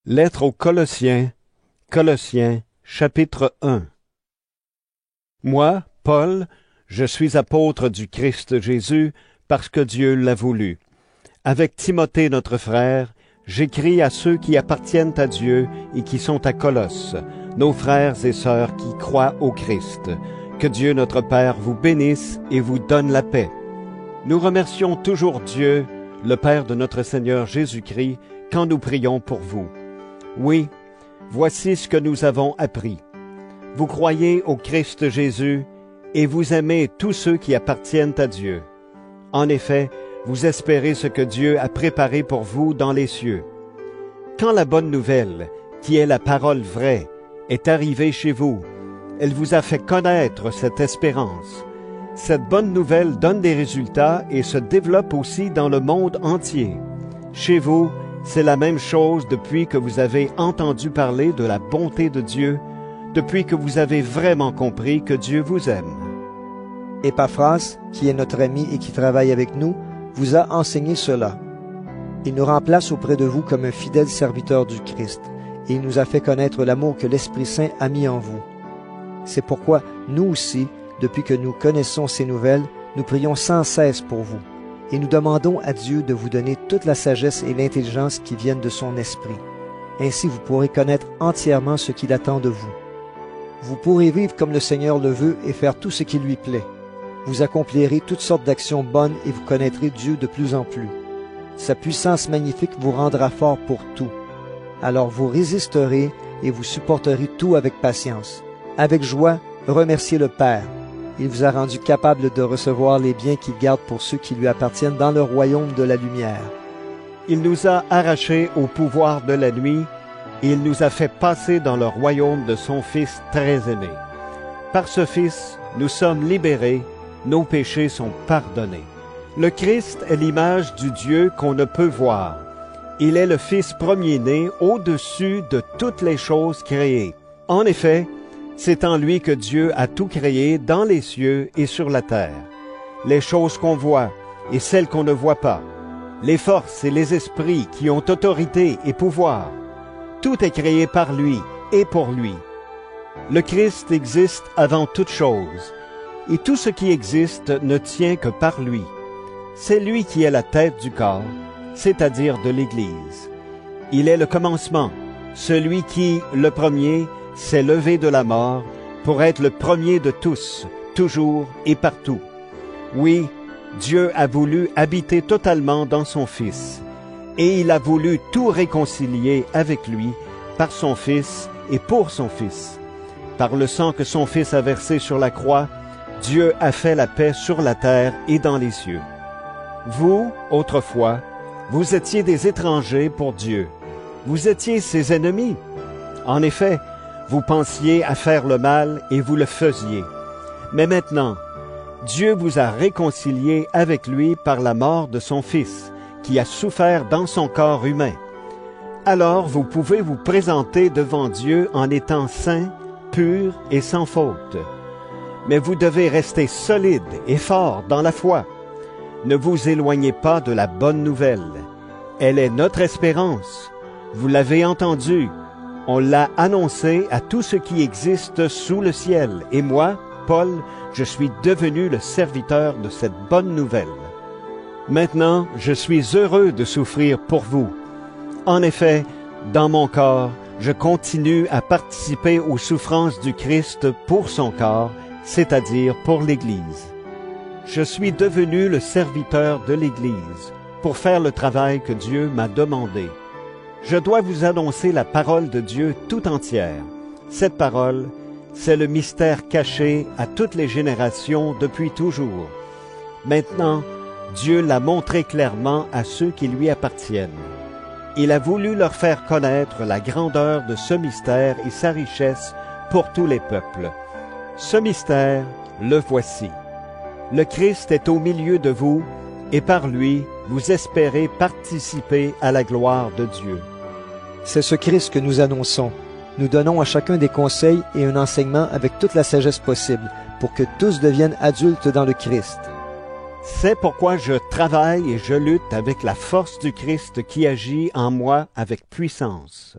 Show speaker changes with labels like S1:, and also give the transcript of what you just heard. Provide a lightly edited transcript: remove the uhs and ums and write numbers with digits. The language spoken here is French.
S1: Lettre aux Colossiens, chapitre 1. Moi, Paul, je suis apôtre du Christ Jésus, parce que Dieu l'a voulu. Avec Timothée notre frère, j'écris à ceux qui appartiennent à Dieu et qui sont à Colosse, nos frères et sœurs qui croient au Christ. Que Dieu notre Père vous bénisse et vous donne la paix. Nous remercions toujours Dieu, le Père de notre Seigneur Jésus-Christ, quand nous prions pour vous. Oui, voici ce que nous avons appris. Vous croyez au Christ Jésus et vous aimez tous ceux qui appartiennent à Dieu. En effet, vous espérez ce que Dieu a préparé pour vous dans les cieux. Quand la bonne nouvelle, qui est la parole vraie, est arrivée chez vous, elle vous a fait connaître cette espérance. Cette bonne nouvelle donne des résultats et se développe aussi dans le monde entier. Chez vous, c'est la même chose depuis que vous avez entendu parler de la bonté de Dieu, depuis que vous avez vraiment compris que Dieu vous aime.
S2: Épaphras, qui est notre ami et qui travaille avec nous, vous a enseigné cela. Il nous remplace auprès de vous comme un fidèle serviteur du Christ, et il nous a fait connaître l'amour que l'Esprit Saint a mis en vous. C'est pourquoi nous aussi, depuis que nous connaissons ces nouvelles, nous prions sans cesse pour vous. Et nous demandons à Dieu de vous donner toute la sagesse et l'intelligence qui viennent de son esprit. Ainsi vous pourrez connaître entièrement ce qu'il attend de vous. Vous pourrez vivre comme le Seigneur le veut et faire tout ce qui lui plaît. Vous accomplirez toutes sortes d'actions bonnes et vous connaîtrez Dieu de plus en plus. Sa puissance magnifique vous rendra fort pour tout. Alors vous résisterez et vous supporterez tout avec patience. Avec joie, remerciez le Père. Il vous a rendu capable de recevoir les biens qu'il garde pour ceux qui lui appartiennent dans le royaume de la lumière.
S1: Il nous a arrachés au pouvoir de la nuit, et il nous a fait passer dans le royaume de son Fils très aimé. Par ce Fils, nous sommes libérés, nos péchés sont pardonnés. Le Christ est l'image du Dieu qu'on ne peut voir. Il est le Fils premier-né au-dessus de toutes les choses créées. En effet, c'est en lui que Dieu a tout créé dans les cieux et sur la terre. Les choses qu'on voit et celles qu'on ne voit pas. Les forces et les esprits qui ont autorité et pouvoir. Tout est créé par lui et pour lui. Le Christ existe avant toute chose, et tout ce qui existe ne tient que par lui. C'est lui qui est la tête du corps, c'est-à-dire de l'Église. Il est le commencement, celui qui, le premier, s'est levé de la mort pour être le premier de tous, toujours et partout. Oui, Dieu a voulu habiter totalement dans son Fils, et il a voulu tout réconcilier avec lui par son Fils et pour son Fils. Par le sang que son Fils a versé sur la croix, Dieu a fait la paix sur la terre et dans les cieux. Vous, autrefois, vous étiez des étrangers pour Dieu. Vous étiez ses ennemis. En effet, vous pensiez à faire le mal et vous le faisiez. Mais maintenant, Dieu vous a réconciliés avec lui par la mort de son Fils, qui a souffert dans son corps humain. Alors vous pouvez vous présenter devant Dieu en étant saints, purs et sans faute. Mais vous devez rester solide et fort dans la foi. Ne vous éloignez pas de la bonne nouvelle. Elle est notre espérance. Vous l'avez entendue. On l'a annoncé à tout ce qui existe sous le ciel. Et moi, Paul, je suis devenu le serviteur de cette bonne nouvelle. Maintenant, je suis heureux de souffrir pour vous. En effet, dans mon corps, je continue à participer aux souffrances du Christ pour son corps, c'est-à-dire pour l'Église. Je suis devenu le serviteur de l'Église pour faire le travail que Dieu m'a demandé. Je dois vous annoncer la parole de Dieu tout entière. Cette parole, c'est le mystère caché à toutes les générations depuis toujours. Maintenant, Dieu l'a montré clairement à ceux qui lui appartiennent. Il a voulu leur faire connaître la grandeur de ce mystère et sa richesse pour tous les peuples. Ce mystère, le voici. Le Christ est au milieu de vous, et par lui, vous espérez participer à la gloire de Dieu.
S2: C'est ce Christ que nous annonçons. Nous donnons à chacun des conseils et un enseignement avec toute la sagesse possible, pour que tous deviennent adultes dans le Christ.
S1: C'est pourquoi je travaille et je lutte avec la force du Christ qui agit en moi avec puissance.